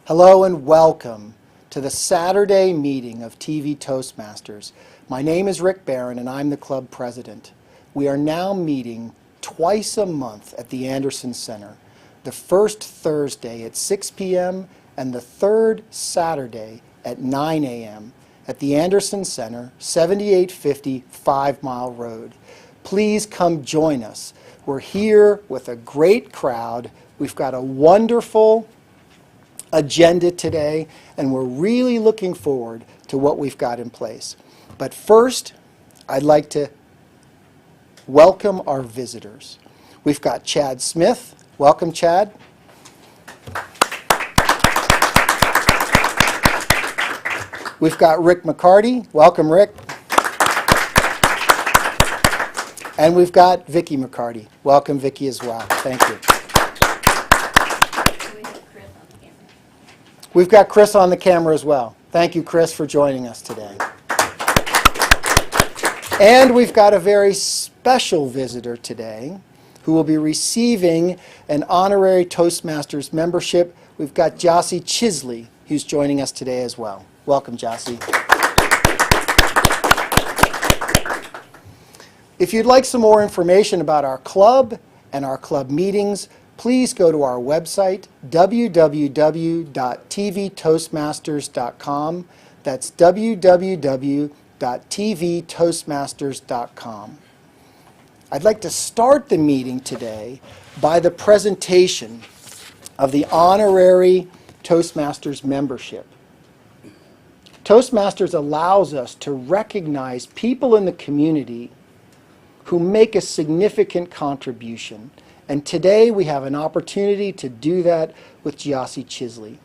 Hello and welcome to the Saturday meeting of TV Toastmasters. My name is Rick Barron and I'm the club president. We are now meeting twice a month at the Anderson Center, the first Thursday at 6 p.m. and the third Saturday at 9 a.m. at the Anderson Center, 7850 5 Mile Road. Please come join us. We're here with a great crowd. We've got a wonderful agenda today, and we're really looking forward to what we've got in place. But first, I'd like to welcome our visitors. We've got Chad Smith. Welcome, Chad. We've got Rick McCarty. Welcome, Rick. And we've got Vicki McCarty. Welcome, Vicki, as well. Thank you. We've got Chris on the camera as well. Thank you, Chris, for joining us today. And we've got a very special visitor today who will be receiving an honorary Toastmasters membership. We've got Jossie Chisley, who's joining us today as well. Welcome, Jossie. If you'd like some more information about our club and our club meetings, please go to our website, www.tvtoastmasters.com. That's www.tvtoastmasters.com. I'd like to start the meeting today by the presentation of the Honorary Toastmasters membership. Toastmasters allows us to recognize people in the community who make a significant contribution. And today we have an opportunity to do that with Jossie Chisley.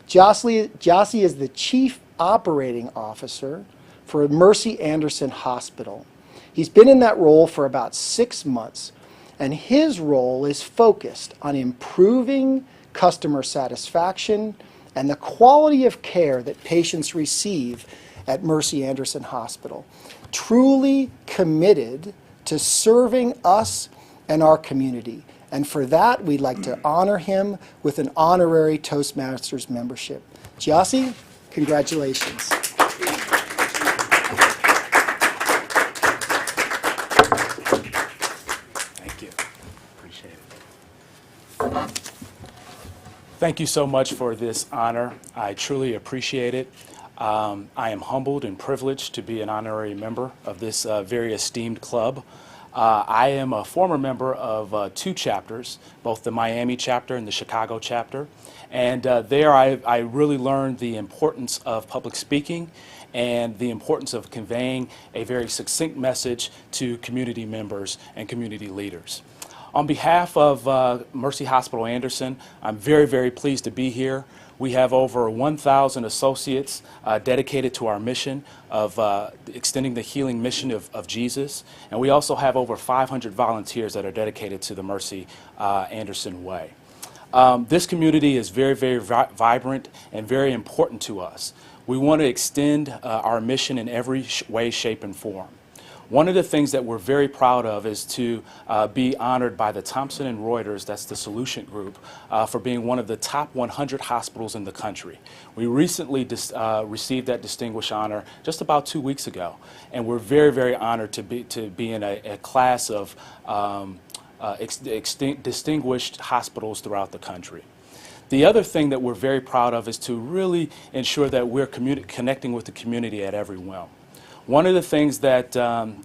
Jossie is the Chief Operating Officer for Mercy Anderson Hospital. He's been in that role for about 6 months, and his role is focused on improving customer satisfaction and the quality of care that patients receive at Mercy Anderson Hospital. Truly committed to serving us and our community. And for that, we'd like to honor him with an honorary Toastmasters membership. Jossie, congratulations. Thank you. Appreciate it. Thank you so much for this honor. I truly appreciate it. I am humbled and privileged to be an honorary member of this very esteemed club. I am a former member of 2 chapters, both the Miami chapter and the Chicago chapter. And there I really learned the importance of public speaking and the importance of conveying a very succinct message to community members and community leaders. On behalf of Mercy Hospital Anderson, I'm very, very pleased to be here. We have over 1,000 associates dedicated to our mission of extending the healing mission of Jesus. And we also have over 500 volunteers that are dedicated to the Mercy Anderson way. This community is very, very vibrant and very important to us. We want to extend our mission in every way, shape, and form. One of the things that we're very proud of is to be honored by the Thomson & Reuters, that's the Solution Group, for being one of the top 100 hospitals in the country. We recently received that distinguished honor just about 2 weeks ago, and we're very, very honored to be in a class of distinguished hospitals throughout the country. The other thing that we're very proud of is to really ensure that we're connecting with the community at every realm. One of the things that I'm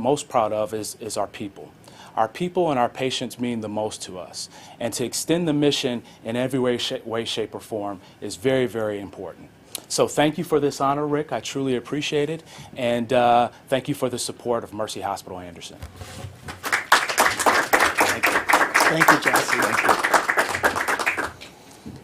most proud of is our people. Our people and our patients mean the most to us. And to extend the mission in every way, shape, or form is very, very important. So thank you for this honor, Rick. I truly appreciate it. And thank you for the support of Mercy Hospital Anderson. Thank you. Thank you, Jossie. Thank you.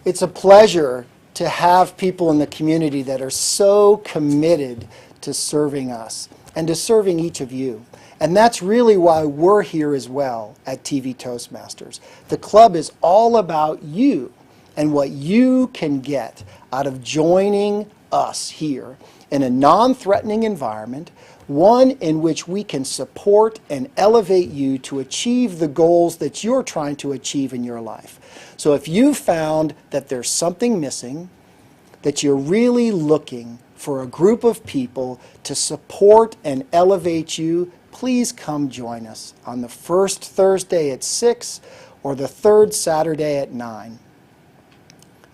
It's a pleasure to have people in the community that are so committed to serving us and to serving each of you. And that's really why we're here as well at TV Toastmasters. The club is all about you and what you can get out of joining us here in a non-threatening environment, one in which we can support and elevate you to achieve the goals that you're trying to achieve in your life. So if you found that there's something missing, that you're really looking for a group of people to support and elevate you, please come join us on the first Thursday at 6 or the third Saturday at 9.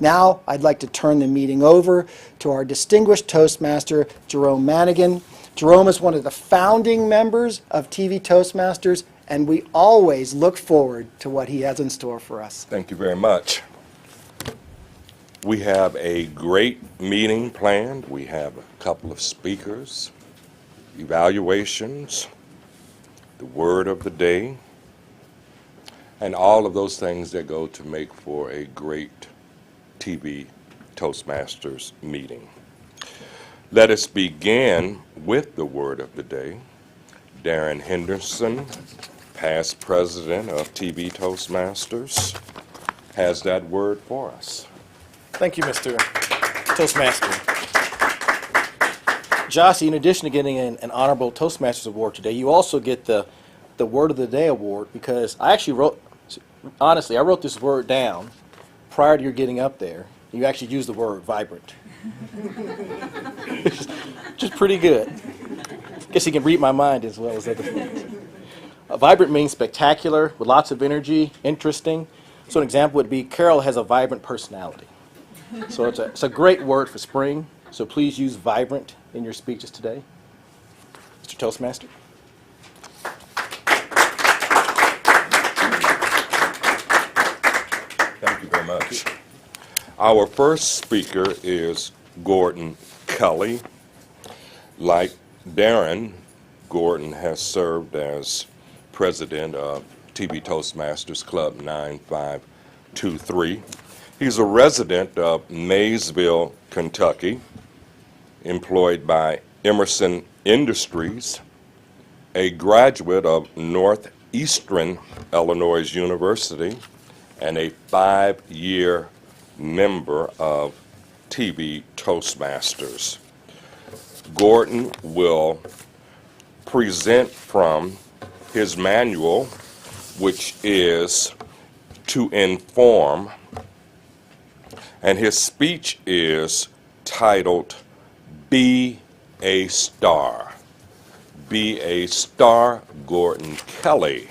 Now, I'd like to turn the meeting over to our distinguished Toastmaster, Jerome Manigan. Jerome is one of the founding members of TV Toastmasters, and we always look forward to what he has in store for us. Thank you very much. We have a great meeting planned. We have a couple of speakers, evaluations, the word of the day, and all of those things that go to make for a great TV Toastmasters meeting. Let us begin with the word of the day. Darren Henderson, past president of TV Toastmasters, has that word for us. Thank you, Mr. Toastmaster. Jossie, in addition to getting an honorable Toastmasters award today, you also get the Word of the Day award, because I actually I wrote this word down prior to your getting up there. You actually used the word vibrant. Just pretty good. Guess you can read my mind as well as other things. Vibrant means spectacular, with lots of energy, interesting. So an example would be Carol has a vibrant personality. So it's a great word for spring. So please use vibrant in your speeches today. Mr. Toastmaster. Thank you very much. Our first speaker is Gordon Kelly. Like Darren, Gordon has served as president of TV Toastmasters Club 9523. He's a resident of Maysville, Kentucky, employed by Emerson Industries, a graduate of Northeastern Illinois University, and a 5-year member of TV Toastmasters. Gordon will present from his manual, which is To Inform, and his speech is titled Be a Star. Be a Star, Gordon Kelly.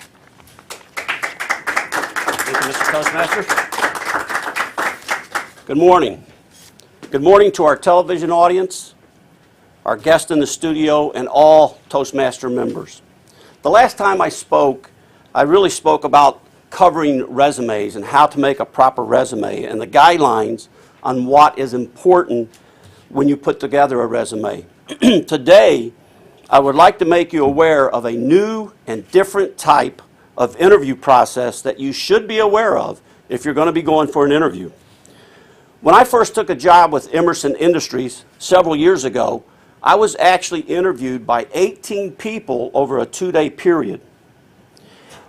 Thank you, Mr. Toastmaster. Good morning. Good morning to our television audience, our guests in the studio, and all Toastmaster members. The last time I spoke, I really spoke about covering resumes and how to make a proper resume and the guidelines on what is important when you put together a resume. Today, I would like to make you aware of a new and different type of interview process that you should be aware of if you're going to be going for an interview. When I first took a job with Emerson Industries several years ago, I was actually interviewed by 18 people over a 2-day period.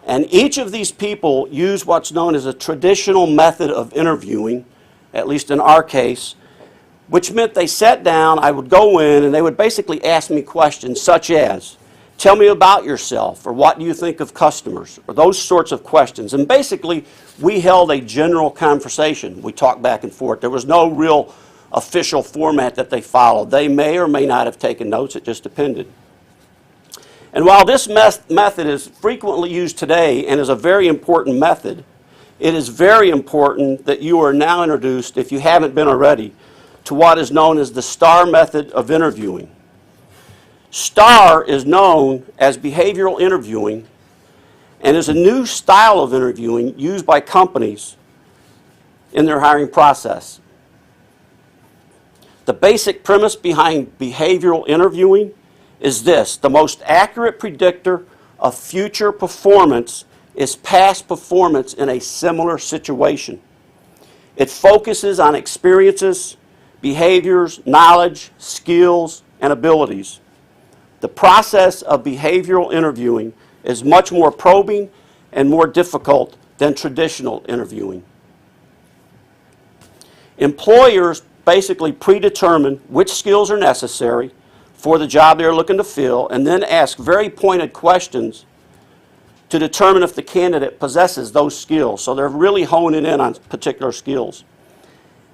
And each of these people used what's known as a traditional method of interviewing, at least in our case, which meant they sat down, I would go in, and they would basically ask me questions such as, tell me about yourself, or what do you think of customers, or those sorts of questions. And basically, we held a general conversation. We talked back and forth. There was no real official format that they followed. They may or may not have taken notes. It just depended. And while this method is frequently used today and is a very important method, it is very important that you are now introduced, if you haven't been already, to what is known as the STAR method of interviewing. STAR is known as behavioral interviewing and is a new style of interviewing used by companies in their hiring process. The basic premise behind behavioral interviewing is this: the most accurate predictor of future performance is past performance in a similar situation. It focuses on experiences, behaviors, knowledge, skills, and abilities. The process of behavioral interviewing is much more probing and more difficult than traditional interviewing. Employers basically predetermine which skills are necessary for the job they're looking to fill, and then ask very pointed questions to determine if the candidate possesses those skills. So they're really honing in on particular skills.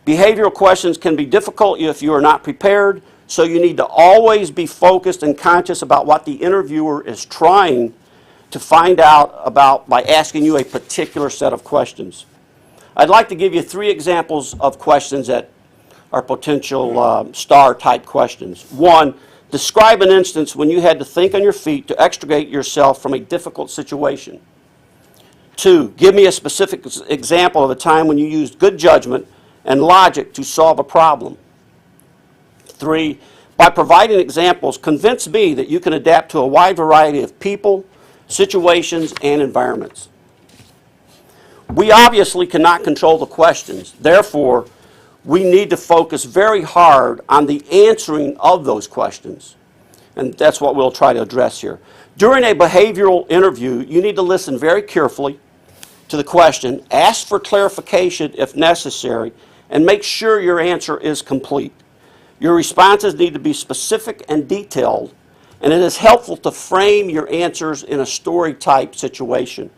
Behavioral questions can be difficult if you are not prepared, so you need to always be focused and conscious about what the interviewer is trying to find out about by asking you a particular set of questions. I'd like to give you 3 examples of questions that are potential STAR-type questions. 1, describe an instance when you had to think on your feet to extricate yourself from a difficult situation. 2, give me a specific example of a time when you used good judgment and logic to solve a problem. 3, by providing examples, convince me that you can adapt to a wide variety of people, situations, and environments. We obviously cannot control the questions. Therefore, we need to focus very hard on the answering of those questions. And that's what we'll try to address here. During a behavioral interview, you need to listen very carefully to the question, ask for clarification if necessary, and make sure your answer is complete. Your responses need to be specific and detailed, and it is helpful to frame your answers in a story-type situation.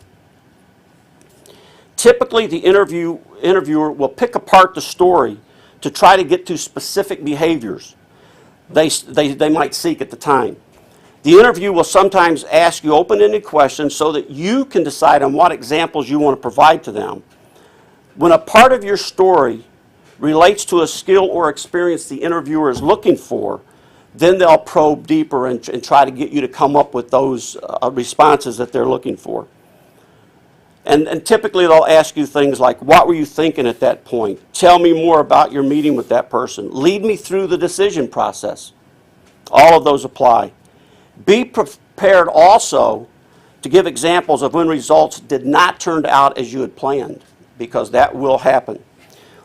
Typically, the interviewer will pick apart the story to try to get to specific behaviors they might seek at the time. The interview will sometimes ask you open-ended questions so that you can decide on what examples you want to provide to them. When a part of your story relates to a skill or experience the interviewer is looking for, then they'll probe deeper and try to get you to come up with those responses that they're looking for. And typically they'll ask you things like, what were you thinking at that point? Tell me more about your meeting with that person. Lead me through the decision process. All of those apply. Be prepared also to give examples of when results did not turn out as you had planned, because that will happen.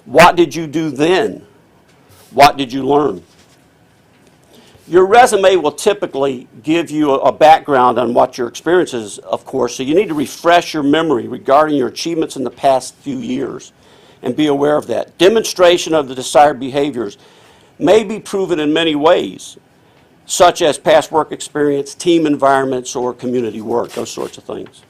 What did you do then? What did you learn? Your resume will typically give you a background on what your experience is, of course, so you need to refresh your memory regarding your achievements in the past few years and be aware of that. Demonstration of the desired behaviors may be proven in many ways, such as past work experience, team environments, or community work, those sorts of things.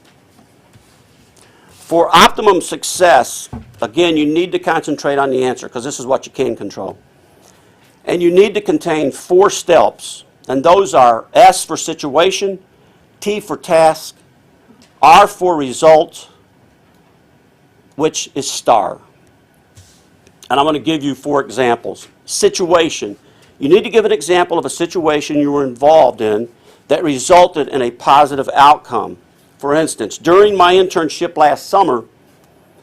For optimum success, again, you need to concentrate on the answer, because this is what you can control. And you need to contain 4 steps, and those are S for situation, T for task, R for result, which is STAR. And I'm going to give you 4 examples. Situation. You need to give an example of a situation you were involved in that resulted in a positive outcome. For instance, during my internship last summer,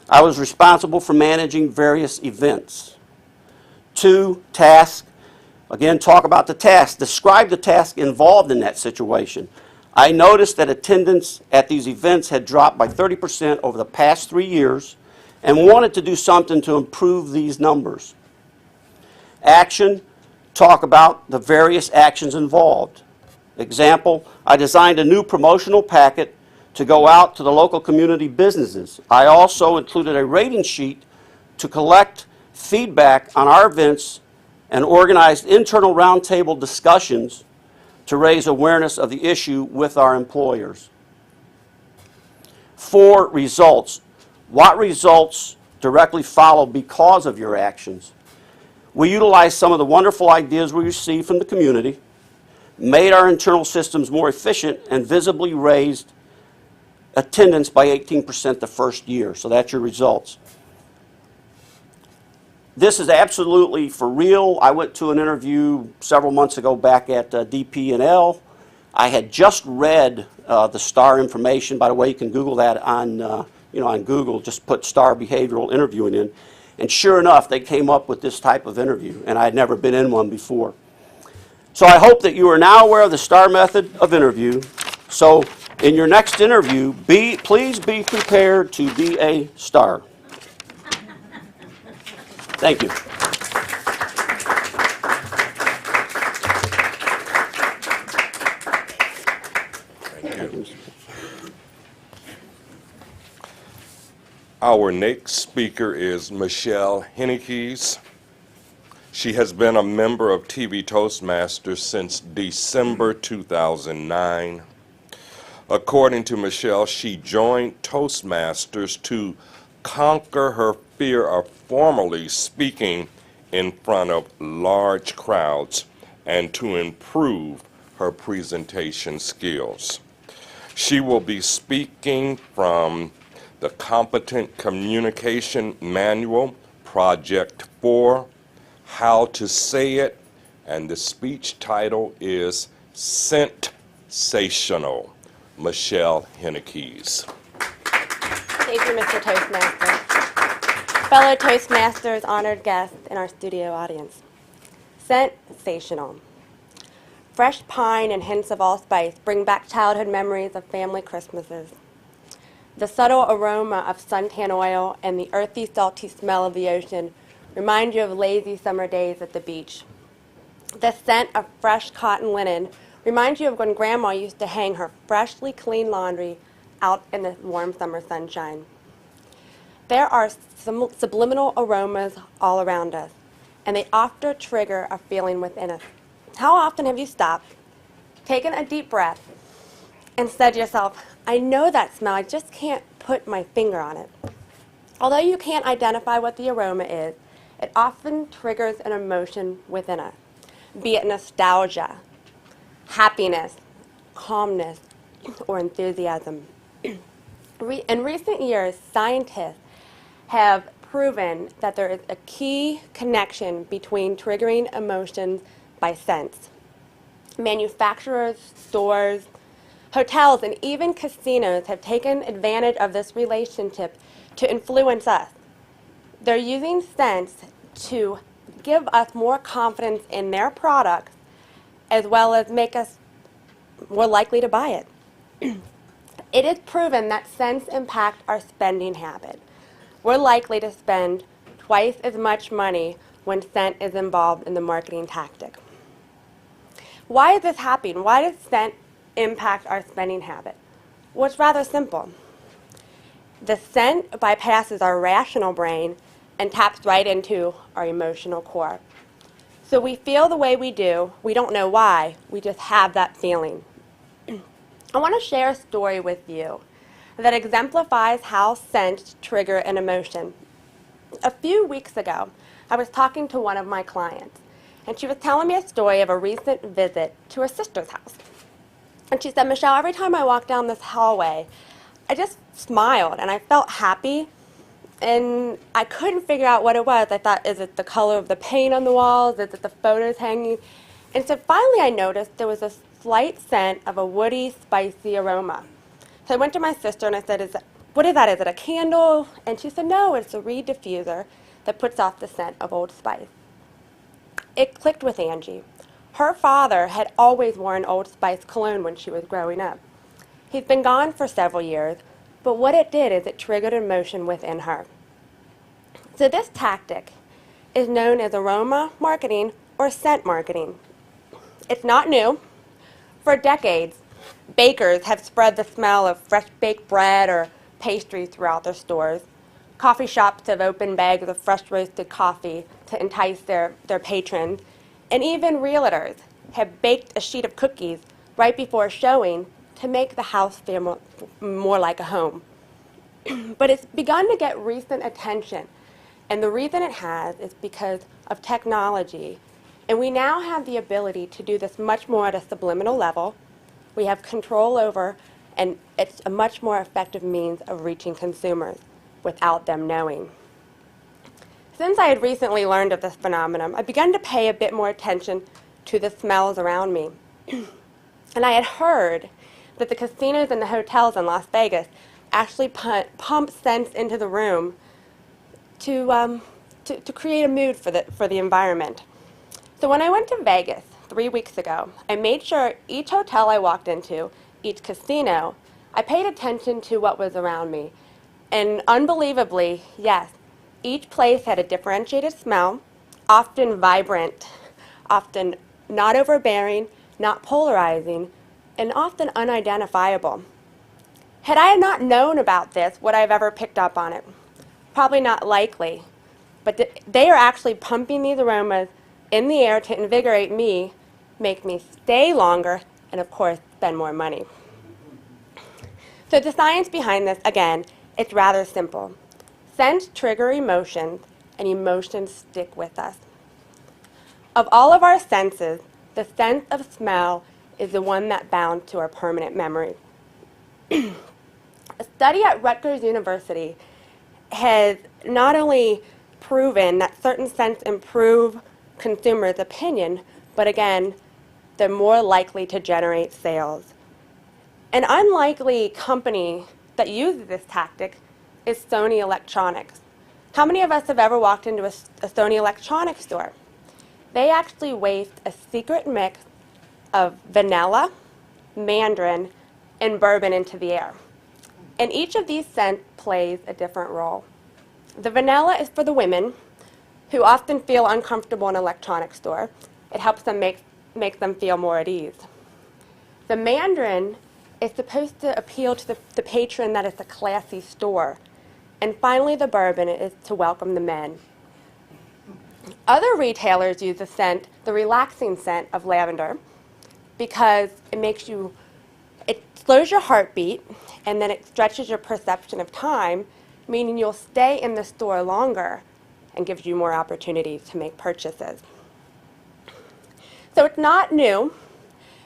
I was responsible for managing various events. 2, task. Again, talk about the task. Describe the task involved in that situation. I noticed that attendance at these events had dropped by 30% over the past 3 years and wanted to do something to improve these numbers. Action. Talk about the various actions involved. Example, I designed a new promotional packet to go out to the local community businesses. I also included a rating sheet to collect feedback on our events and organized internal roundtable discussions to raise awareness of the issue with our employers. 4, results. What results directly follow because of your actions? We utilized some of the wonderful ideas we received from the community, made our internal systems more efficient, and visibly raised attendance by 18% the first year. So that's your results. This is absolutely for real. I went to an interview several months ago back at DP&L. I had just read the STAR information. By the way, you can Google that on, on Google. Just put STAR behavioral interviewing in. And sure enough, they came up with this type of interview, and I had never been in one before. So I hope that you are now aware of the STAR method of interview. So in your next interview, please be prepared to be a star. Thank you. Thank you. Our next speaker is Michelle Hennickes. She has been a member of TV Toastmasters since December 2009. According to Michelle, she joined Toastmasters to conquer her fear of formally speaking in front of large crowds and to improve her presentation skills. She will be speaking from the Competent Communication Manual, Project 4, How to Say It, and the speech title is Sensational. Michelle Henna. Thank you, Mr. Toastmaster. Fellow Toastmasters, honored guests, and our studio audience. Sensational. Fresh pine and hints of allspice bring back childhood memories of family Christmases. The subtle aroma of suntan oil and the earthy, salty smell of the ocean remind you of lazy summer days at the beach. The scent of fresh cotton linen reminds you of when Grandma used to hang her freshly clean laundry out in the warm summer sunshine. There are subliminal aromas all around us, and they often trigger a feeling within us. How often have you stopped, taken a deep breath, and said to yourself, I know that smell, I just can't put my finger on it. Although you can't identify what the aroma is, it often triggers an emotion within us, be it nostalgia, happiness, calmness, or enthusiasm. In recent years, scientists have proven that there is a key connection between triggering emotions by sense. Manufacturers, stores, hotels, and even casinos have taken advantage of this relationship to influence us. They're using sense to give us more confidence in their products as well as make us more likely to buy it. It is proven that scents impact our spending habit. We're likely to spend twice as much money when scent is involved in the marketing tactic. Why is this happening? Why does scent impact our spending habit? Well, it's rather simple. The scent bypasses our rational brain and taps right into our emotional core. So we feel the way we do. We don't know why. We just have that feeling. I want to share a story with you that exemplifies how scents trigger an emotion. A few weeks ago, I was talking to one of my clients, and she was telling me a story of a recent visit to her sister's house. And she said, Michelle, every time I walk down this hallway, I just smiled and I felt happy, and I couldn't figure out what it was. I thought, is it the color of the paint on the walls? Is it the photos hanging? And so finally I noticed there was a slight scent of a woody, spicy aroma. So I went to my sister and I said, what is that? Is it a candle? And she said, no, it's a reed diffuser that puts off the scent of Old Spice. It clicked with Angie. Her father had always worn Old Spice cologne when she was growing up. He's been gone for several years, but what it did is it triggered an emotion within her. So this tactic is known as aroma marketing or scent marketing. It's not new. For decades, bakers have spread the smell of fresh baked bread or pastries throughout their stores. Coffee shops have opened bags of fresh roasted coffee to entice their patrons. And even realtors have baked a sheet of cookies right before a showing to make the house feel more like a home. But it's begun to get recent attention. And the reason it has is because of technology. And we now have the ability to do this much more at a subliminal level. We have control over, and it's a much more effective means of reaching consumers without them knowing. Since I had recently learned of this phenomenon, I began to pay a bit more attention to the smells around me. And I had heard that the casinos and the hotels in Las Vegas actually pump scents into the room to create a mood for the environment. So when I went to Vegas 3 weeks ago, I made sure each hotel I walked into, each casino, I paid attention to what was around me. And unbelievably, yes, each place had a differentiated smell, often vibrant, often not overbearing, not polarizing, and often unidentifiable. Had I not known about this, would I have ever picked up on it? Probably not likely. But they are actually pumping these aromas in the air to invigorate me, make me stay longer, and of course, spend more money. So the science behind this, again, it's rather simple. Scents trigger emotions, and emotions stick with us. Of all of our senses, the sense of smell is the one that bound to our permanent memory. A study at Rutgers University has not only proven that certain scents improve consumers' opinion, but again, they're more likely to generate sales. An unlikely company that uses this tactic is Sony Electronics. How many of us have ever walked into a Sony Electronics store? They actually waste a secret mix of vanilla, mandarin, and bourbon into the air. And each of these scents plays a different role. The vanilla is for the women who often feel uncomfortable in an electronics store. It helps them make them feel more at ease. The mandarin is supposed to appeal to the patron that it's a classy store. And finally, the bourbon is to welcome the men. Other retailers use the scent, the relaxing scent of lavender, because it slows your heartbeat, and then it stretches your perception of time, meaning you'll stay in the store longer and gives you more opportunities to make purchases. So it's not new,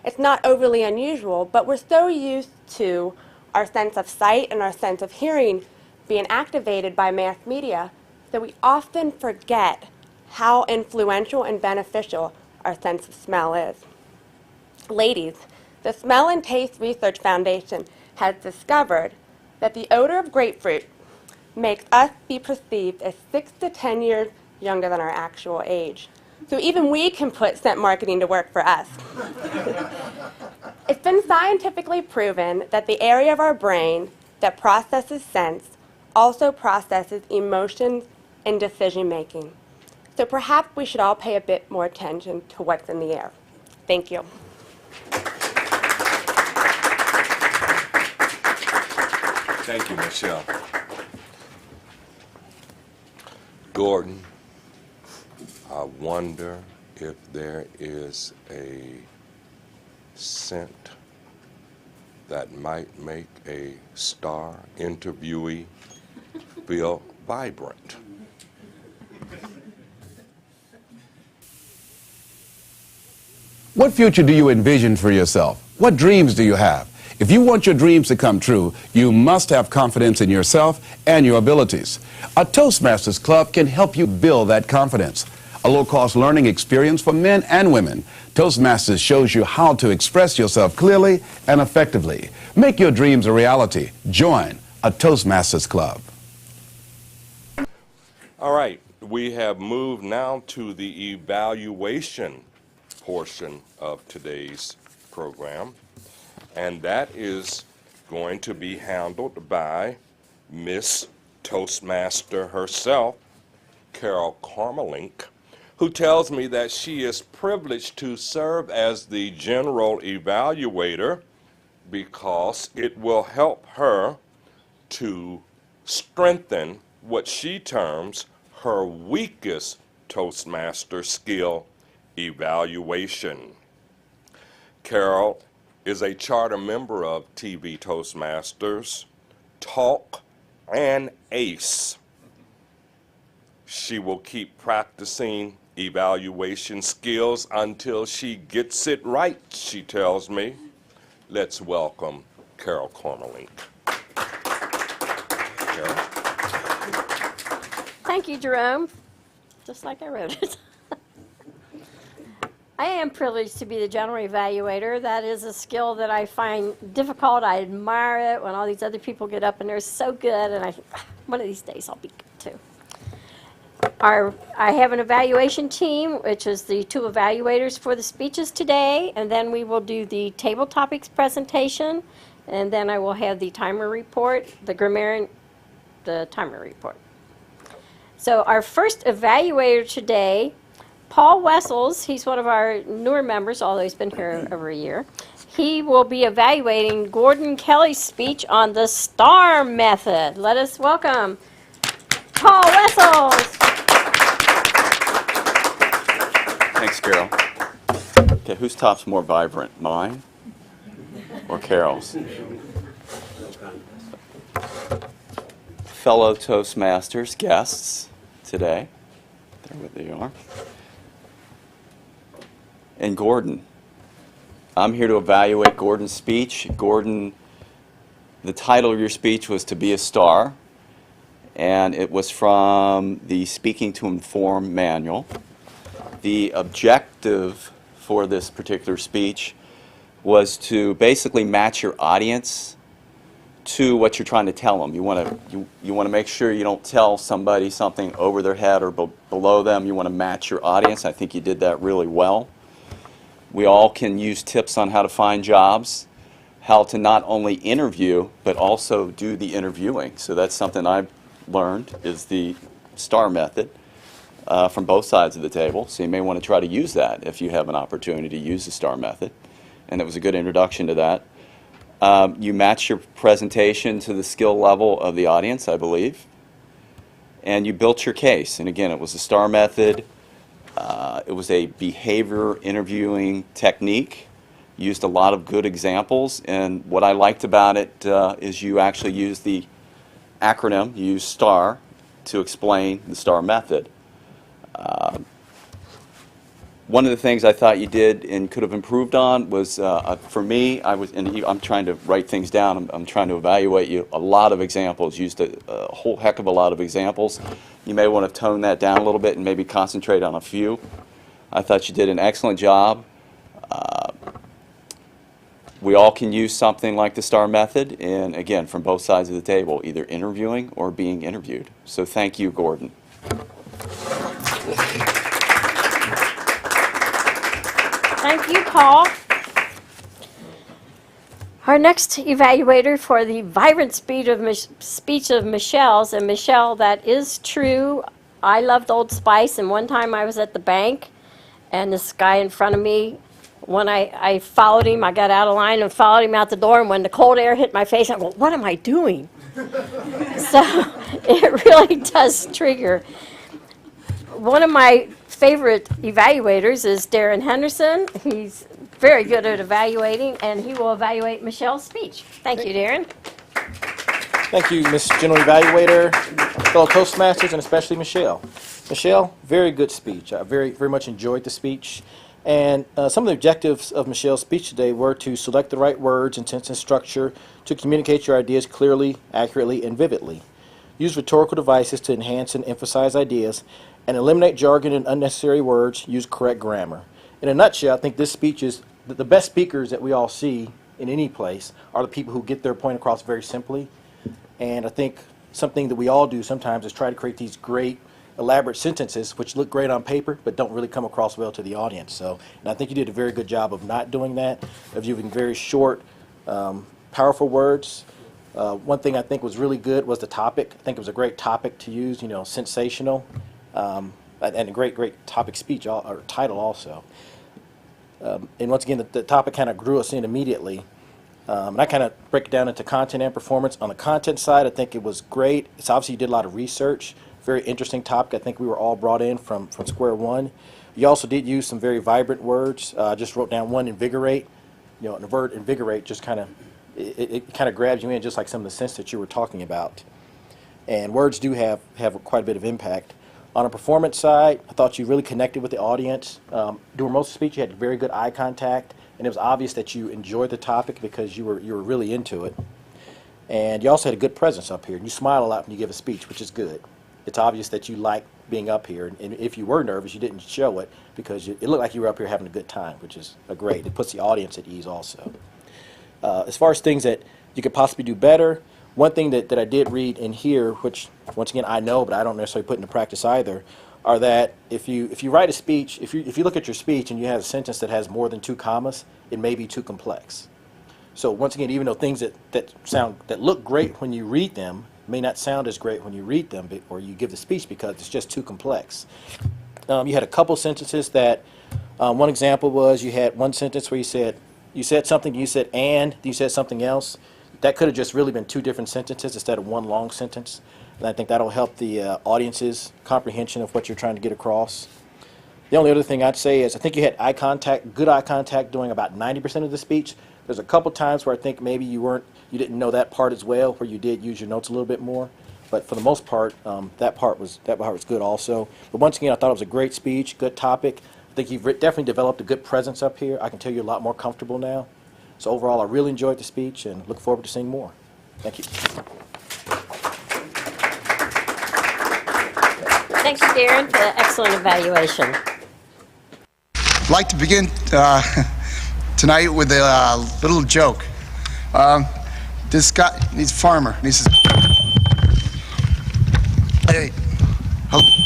it's not overly unusual, but we're so used to our sense of sight and our sense of hearing being activated by mass media that we often forget how influential and beneficial our sense of smell is. Ladies, the Smell and Taste Research Foundation has discovered that the odor of grapefruit makes us be perceived as 6 to 10 years younger than our actual age. So even we can put scent marketing to work for us. It's been scientifically proven that the area of our brain that processes scents also processes emotions and decision making. So perhaps we should all pay a bit more attention to what's in the air. Thank you. Thank you, Michelle. Gordon, I wonder if there is a scent that might make a star interviewee feel vibrant. What future do you envision for yourself? What dreams do you have? If you want your dreams to come true, you must have confidence in yourself and your abilities. A Toastmasters Club can help you build that confidence. A low-cost learning experience for men and women. Toastmasters shows you how to express yourself clearly and effectively. Make your dreams a reality. Join a Toastmasters Club. All right, we have moved now to the evaluation portion of today's program, and that is going to be handled by Miss Toastmaster herself, Carol Cormelink, who tells me that she is privileged to serve as the general evaluator because it will help her to strengthen what she terms her weakest Toastmaster skill, evaluation. Carol is a charter member of TV Toastmasters, Talk, and ACE. She will keep practicing evaluation skills until she gets it right, she tells me. Let's welcome Carol Cormelink. Carol? Thank you, Jerome. Just like I wrote it. I am privileged to be the general evaluator. That is a skill that I find difficult. I admire it when all these other people get up and they're so good, and one of these days I'll be good too. I have an evaluation team, which is the 2 evaluators for the speeches today, and then we will do the table topics presentation, and then I will have the timer report, the grammarian, the timer report. So our first evaluator today, Paul Wessels, he's one of our newer members, although he's been here over a year. He will be evaluating Gordon Kelly's speech on the STAR method. Let us welcome Paul Wessels. Thanks, Carol. Okay, whose top's more vibrant, mine or Carol's? Fellow Toastmasters, guests today, there what they are, and Gordon. I'm here to evaluate Gordon's speech. Gordon, the title of your speech was To Be a Star, and it was from the Speaking to Inform manual. The objective for this particular speech was to basically match your audience to what you're trying to tell them. You want to make sure you don't tell somebody something over their head or below them. You want to match your audience. I think you did that really well. We all can use tips on how to find jobs, how to not only interview, but also do the interviewing. So that's something I've learned is the STAR method from both sides of the table. So you may want to try to use that if you have an opportunity to use the STAR method. And it was a good introduction to that. You matched your presentation to the skill level of the audience, I believe. And you built your case. And again, it was the STAR method. It was a behavior interviewing technique. Used a lot of good examples. And what I liked about it is you actually used the acronym, you used STAR, to explain the STAR method. One of the things I thought you did and could have improved on was, for me, I'm trying to write things down. I'm trying to evaluate you. A lot of examples, used a whole heck of a lot of examples. You may want to tone that down a little bit and maybe concentrate on a few. I thought you did an excellent job. We all can use something like the STAR method, and again, from both sides of the table, either interviewing or being interviewed. So thank you, Gordon. Thank you, Paul. Our next evaluator for the vibrant speech of Michelle's, and Michelle, that is true. I loved Old Spice, and one time I was at the bank, and this guy in front of me, when I followed him, I got out of line and followed him out the door, and when the cold air hit my face, I go, what am I doing? So it really does trigger. One of my favorite evaluators is Darren Henderson. He's very good at evaluating, and he will evaluate Michelle's speech. Thank you, Darren. Thank you, Ms. General Evaluator, fellow Toastmasters, and especially Michelle. Michelle, very good speech. I very much enjoyed the speech. And some of the objectives of Michelle's speech today were to select the right words and sentence structure to communicate your ideas clearly, accurately, and vividly. Use rhetorical devices to enhance and emphasize ideas, and eliminate jargon and unnecessary words. Use correct grammar. In a nutshell, I think this speech is the best speakers that we all see in any place are the people who get their point across very simply. And I think something that we all do sometimes is try to create these great elaborate sentences which look great on paper but don't really come across well to the audience. So, and I think you did a very good job of not doing that, of using very short, powerful words. One thing I think was really good was the topic. I think it was a great topic to use, sensational, and a great topic speech, or title also. And once again, the topic kind of drew us in immediately. And I kind of break it down into content and performance. On the content side, I think it was great. It's obviously you did a lot of research. Very interesting topic. I think we were all brought in from square one. You also did use some very vibrant words. I just wrote down one, invigorate. And the word invigorate just kind of, it kind of grabs you in, just like some of the sense that you were talking about. And words do have quite a bit of impact. On a performance side, I thought you really connected with the audience. During most of the speech, you had very good eye contact, and it was obvious that you enjoyed the topic because you were really into it. And you also had a good presence up here, and you smile a lot when you give a speech, which is good. It's obvious that you like being up here, and if you were nervous, you didn't show it because it looked like you were up here having a good time, which is great. It puts the audience at ease also. As far as things that you could possibly do better, one thing that I did read in here, which once again I know, but I don't necessarily put into practice either, are that if you write a speech, if you look at your speech and you have a sentence that has more than 2 commas, it may be too complex. So once again, even though things that look great when you read them may not sound as great when you read them or you give the speech because it's just too complex. You had a couple sentences that, one example was you had one sentence where you said something, you said and, you said something else. That could have just really been 2 different sentences instead of one long sentence. And I think that'll help the audience's comprehension of what you're trying to get across. The only other thing I'd say is I think you had eye contact, good eye contact during about 90% of the speech. There's a couple times where I think maybe you didn't know that part as well, where you did use your notes a little bit more. But for the most part, that part was good also. But once again, I thought it was a great speech, good topic. I think you've definitely developed a good presence up here. I can tell you're a lot more comfortable now. So overall, I really enjoyed the speech and look forward to seeing more. Thank you. Thank you, Darren, for the excellent evaluation. I'd like to begin tonight with a little joke. This guy, he's a farmer, and he says, "Hey,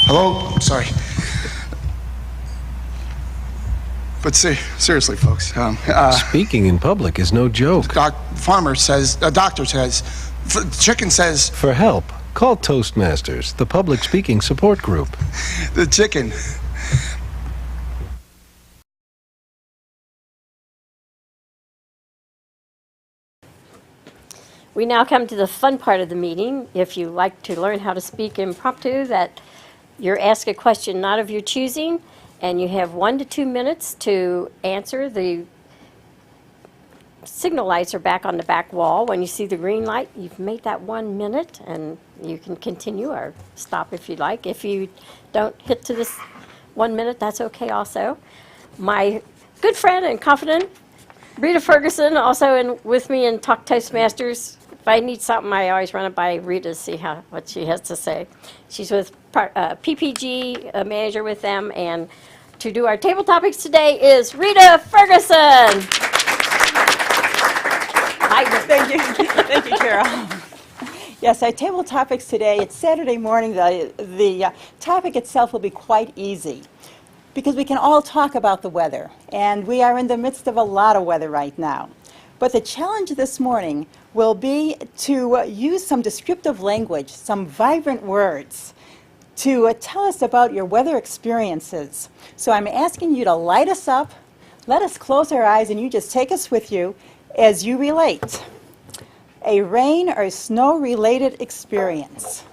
hello, sorry." But seriously, folks. Speaking in public is no joke. Doctor says, chicken says, For help, call Toastmasters, the public speaking support group. the chicken. We now come to the fun part of the meeting. If you like to learn how to speak impromptu, that you're asked a question not of your choosing, and you have 1 to 2 minutes to answer. The signal lights are back on the back wall. When you see the green light, you've made that 1 minute, and you can continue or stop if you like. If you don't hit to this 1 minute, that's okay also. My good friend and confidant, Rita Ferguson, also with me in Talk Toastmasters. If I need something, I always run it by Rita to see what she has to say. She's with PPG, a manager with them, and to do our table topics today is Rita Ferguson. Hi. Thank you. Thank you, Carol. Yes, our table topics today, it's Saturday morning. The topic itself will be quite easy because we can all talk about the weather, and we are in the midst of a lot of weather right now. But the challenge this morning will be to use some descriptive language, some vibrant words, to tell us about your weather experiences. So I'm asking you to light us up, let us close our eyes, and you just take us with you as you relate a rain or snow-related experience.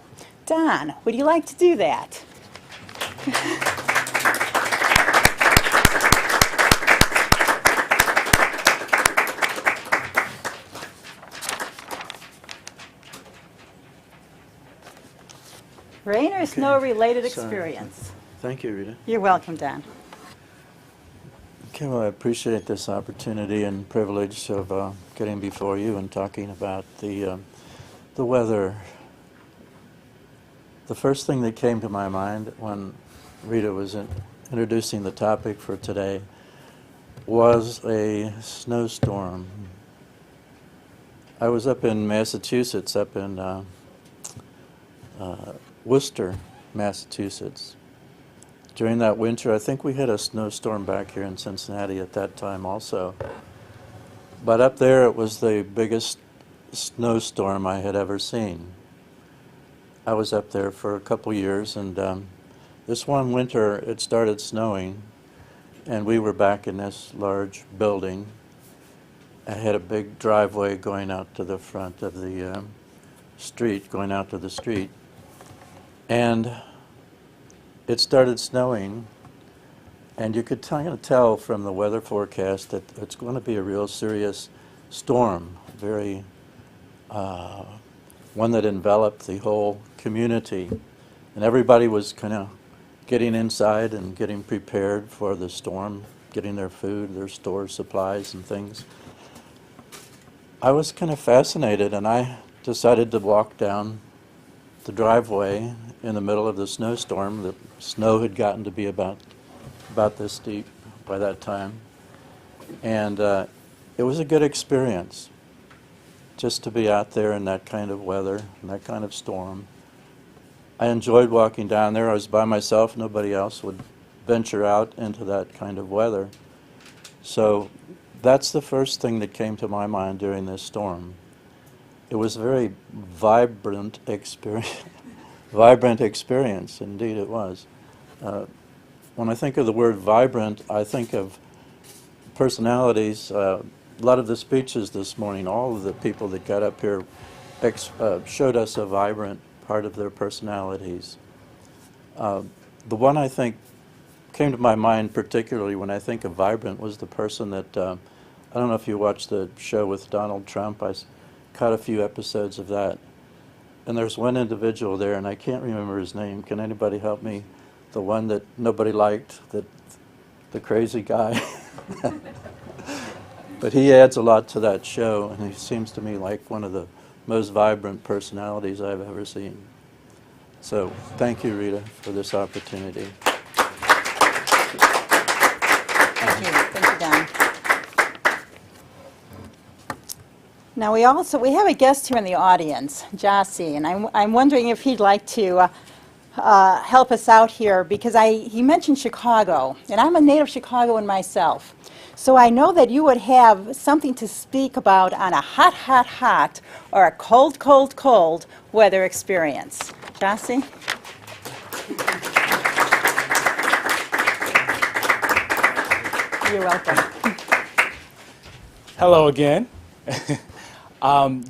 Don, would you like to do that? Rain or snow-related experience. Thank you, Rita. You're welcome, Don. Okay, well, I appreciate this opportunity and privilege of getting before you and talking about the weather. The first thing that came to my mind when Rita was introducing the topic for today was a snowstorm. I was up in Massachusetts, up in Worcester, Massachusetts. During that winter, I think we had a snowstorm back here in Cincinnati at that time also. But up there, it was the biggest snowstorm I had ever seen. I was up there for a couple years, and this one winter, it started snowing, and we were back in this large building. I had a big driveway going out to the front of the street, going out to the street. And it started snowing, and you could kind of tell from the weather forecast that it's going to be a real serious storm, very one that enveloped the whole community. And everybody was kind of getting inside and getting prepared for the storm, getting their food, their store supplies and things. I was kind of fascinated, and I decided to walk down the driveway in the middle of the snowstorm. The snow had gotten to be about this deep by that time. And it was a good experience just to be out there in that kind of weather, in that kind of storm. I enjoyed walking down there. I was by myself. Nobody else would venture out into that kind of weather. So that's the first thing that came to my mind during this storm. It was a very vibrant experience. Vibrant experience, indeed it was. When I think of the word vibrant, I think of personalities. A lot of the speeches this morning, all of the people that got up here showed us a vibrant part of their personalities. The one I think came to my mind particularly when I think of vibrant was the person that, I don't know if you watched the show with Donald Trump. I caught a few episodes of that. And there's one individual there, and I can't remember his name. Can anybody help me? The one that nobody liked, the crazy guy. But he adds a lot to that show, and he seems to me like one of the most vibrant personalities I've ever seen. So thank you, Rita, for this opportunity. Thank you, Don. Now we have a guest here in the audience, Jossie, and I'm wondering if he'd like to help us out here because he mentioned Chicago, and I'm a native Chicagoan myself. So I know that you would have something to speak about on a hot, hot, hot or a cold, cold, cold weather experience. Jossie? You're welcome. Hello again.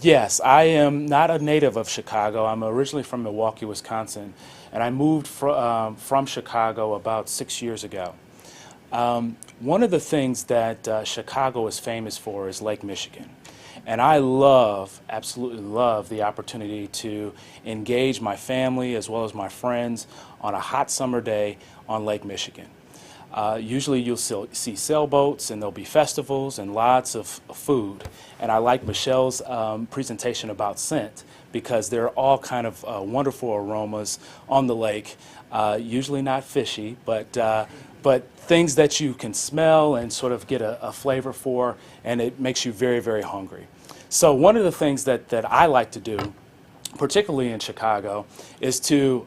Yes, I am not a native of Chicago. I'm originally from Milwaukee, Wisconsin, and I moved from Chicago about 6 years ago. One of the things that Chicago is famous for is Lake Michigan. And I absolutely love the opportunity to engage my family as well as my friends on a hot summer day on Lake Michigan. Usually you'll see sailboats and there'll be festivals and lots of food. And I like Michelle's presentation about scent because there are all kind of wonderful aromas on the lake, usually not fishy, but things that you can smell and sort of get a flavor for, and it makes you very, very hungry. So one of the things that I like to do, particularly in Chicago, is to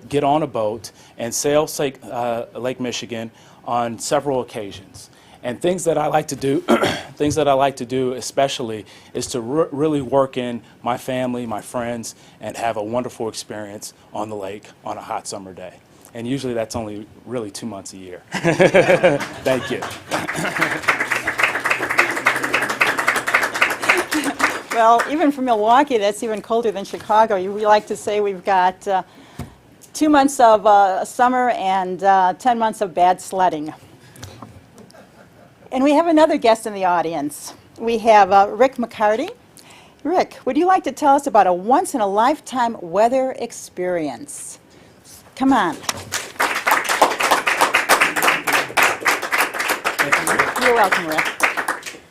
get on a boat and sail Lake Michigan on several occasions. And things that I like to do, especially, is to really work in my family, my friends, and have a wonderful experience on the lake on a hot summer day. And usually that's only really 2 months a year. Thank you. Well, even from Milwaukee, that's even colder than Chicago. We like to say we've got 2 months of summer and 10 months of bad sledding. And we have another guest in the audience. We have Rick McCarty. Rick, would you like to tell us about a once-in-a-lifetime weather experience? Come on. You're welcome, Rick.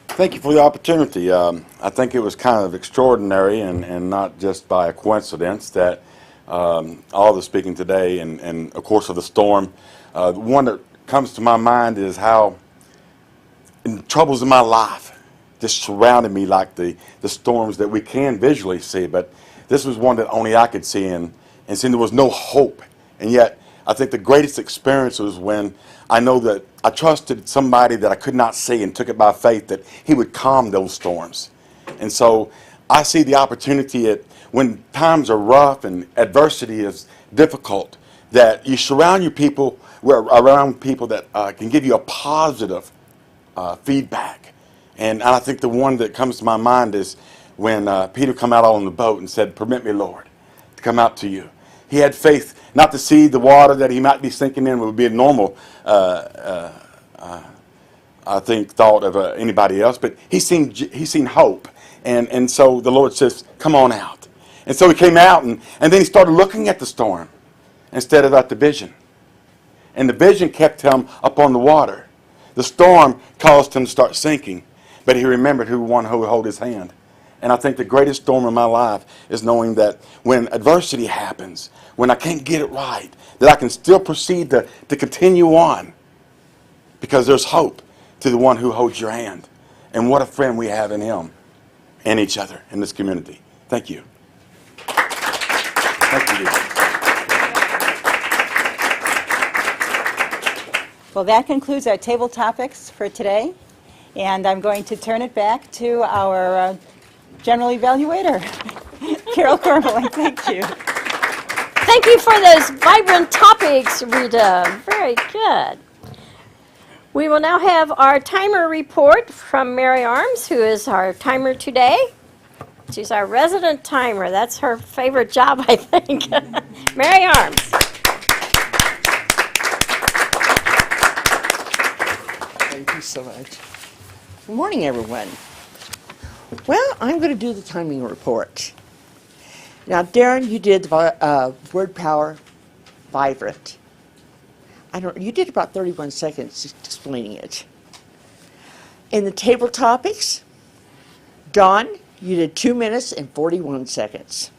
Thank you for the opportunity. I think it was kind of extraordinary and not just by a coincidence that all the speaking today and of course of the storm, one that comes to my mind is how in troubles in my life just surrounded me like the storms that we can visually see, but this was one that only I could see and seeing there was no hope. And yet, I think the greatest experience was when I know that I trusted somebody that I could not see and took it by faith that he would calm those storms. And so I see the opportunity when times are rough and adversity is difficult, that you surround your people around people that can give you a positive feedback. And I think the one that comes to my mind is when Peter come out on the boat and said, "Permit me, Lord, to come out to you." He had faith not to see the water that he might be sinking in would be a normal, I think, thought of anybody else, but he seen hope. And so the Lord says, "Come on out." And so he came out, and then he started looking at the storm instead of at the vision. And the vision kept him up on the water. The storm caused him to start sinking, but he remembered who would hold his hand. And I think the greatest storm in my life is knowing that when adversity happens, when I can't get it right, that I can still proceed to continue on because there's hope to the one who holds your hand. And what a friend we have in him and each other in this community. Thank you. Thank you. Well, that concludes our table topics for today. And I'm going to turn it back to our General Evaluator, Carol Cormley. Thank you. Thank you for those vibrant topics, Rita. Very good. We will now have our timer report from Mary Arms, who is our timer today. She's our resident timer. That's her favorite job, I think. Mary Arms. you so much. Good morning, everyone. Well, I'm going to do the timing report. Now, Darren, you did the word power vibrant. You did about 31 seconds explaining it. In the table topics, Dawn, you did 2 minutes and 41 seconds.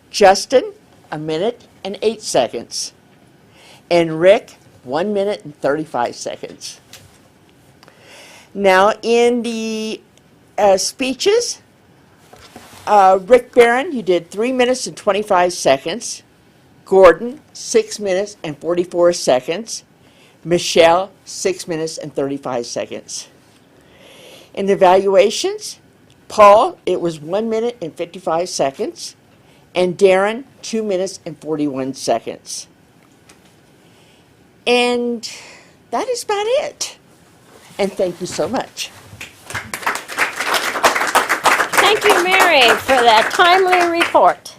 Justin, 1 minute and 8 seconds. And Rick, 1 minute and 35 seconds. Now, in the speeches, Rick Barron, you did 3 minutes and 25 seconds. Gordon, 6 minutes and 44 seconds. Michelle, 6 minutes and 35 seconds. In the evaluations, Paul, it was 1 minute and 55 seconds. And Darren, 2 minutes and 41 seconds. And that is about it. And thank you so much. Thank you, Mary, for that timely report.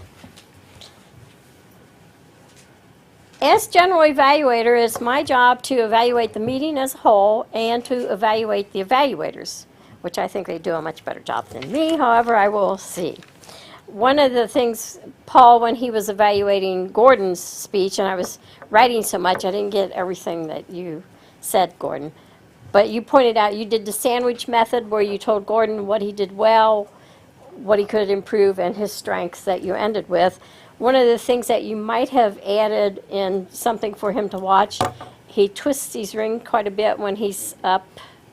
As general evaluator, it's my job to evaluate the meeting as a whole and to evaluate the evaluators, which I think they do a much better job than me. However, I will see. One of the things, Paul, when he was evaluating Gordon's speech, and I was writing so much, I didn't get everything that you said, Gordon. But you pointed out you did the sandwich method where you told Gordon what he did well, what he could improve, and his strengths that you ended with. One of the things that you might have added in something for him to watch, he twists his ring quite a bit when he's up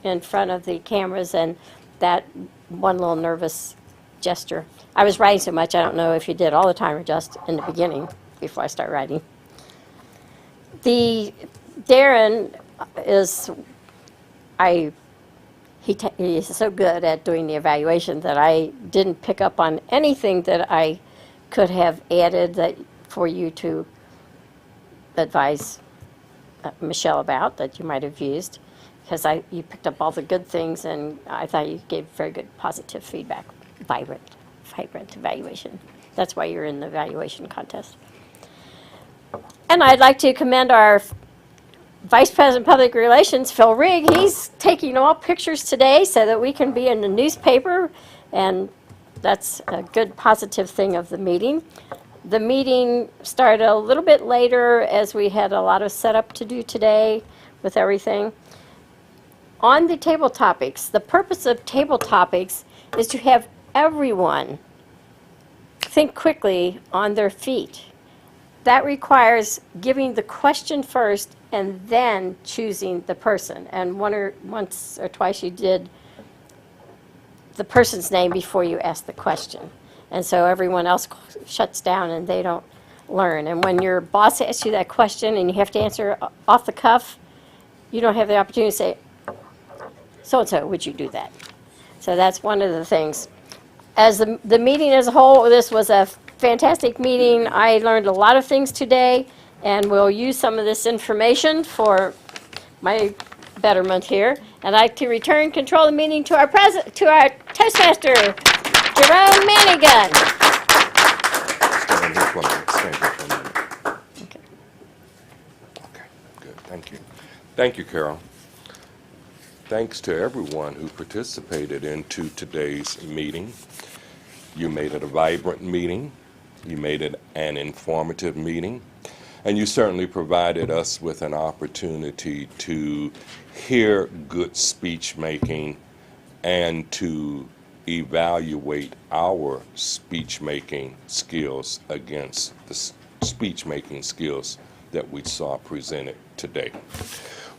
in front of the cameras, and that one little nervous gesture. I was writing so much, I don't know if you did all the time or just in the beginning before I start writing. Darren is, he is so good at doing the evaluation that I didn't pick up on anything that I could have added that for you to advise Michelle about that you might have used, because you picked up all the good things and I thought you gave very good positive feedback. Vibrant evaluation. That's why you're in the evaluation contest. And I'd like to commend our Vice President of Public Relations, Phil Rigg. He's taking all pictures today so that we can be in the newspaper, and that's a good positive thing of the meeting. The meeting started a little bit later as we had a lot of setup to do today with everything. On the table topics, the purpose of table topics is to have everyone think quickly on their feet. That requires giving the question first and then choosing the person. And once or twice you did the person's name before you asked the question. And so everyone else shuts down and they don't learn. And when your boss asks you that question and you have to answer off the cuff, you don't have the opportunity to say, so-and-so, would you do that? So that's one of the things. As the meeting as a whole, this was a fantastic meeting. I learned a lot of things today, and we'll use some of this information for my betterment here. And I'd like to return control of the meeting to our Toastmaster, Jerome Manigan. Stand here for a minute. Okay, good. Thank you. Thank you, Carol. Thanks to everyone who participated into today's meeting. You made it a vibrant meeting. You made it an informative meeting. And you certainly provided us with an opportunity to hear good speech making and to evaluate our speech making skills against the speech making skills that we saw presented today.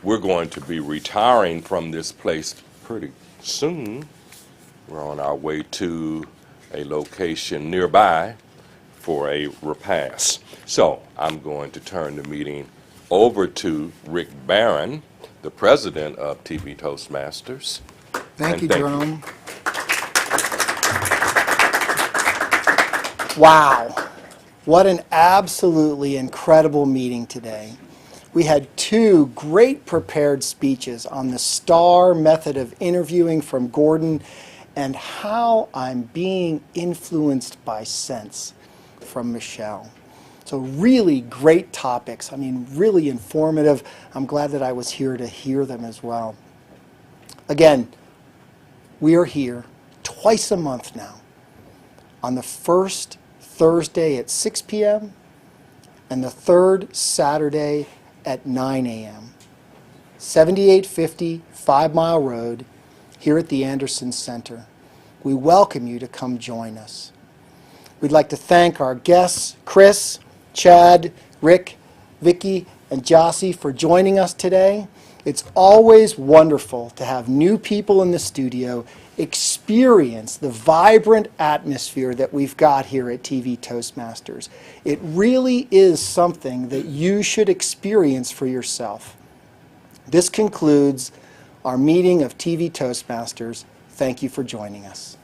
We're going to be retiring from this place pretty soon. We're on our way to a location nearby for a repast. So I'm going to turn the meeting over to Rick Barron, the president of TV Toastmasters. Thank you, Jerome. Wow, what an absolutely incredible meeting today. We had two great prepared speeches on the STAR method of interviewing from Gordon and how I'm being influenced by sense from Michelle. So really great topics. I mean, really informative. I'm glad that I was here to hear them as well. Again, we are here twice a month now, on the first Thursday at 6 p.m. and the third Saturday at 9 a.m. 7850 5 Mile Road here at the Anderson Center. We welcome you to come join us. We'd like to thank our guests, Chris, Chad, Rick, Vicki, and Jossie, for joining us today. It's always wonderful to have new people in the studio experience the vibrant atmosphere that we've got here at TV Toastmasters. It really is something that you should experience for yourself. This concludes our meeting of TV Toastmasters. Thank you for joining us.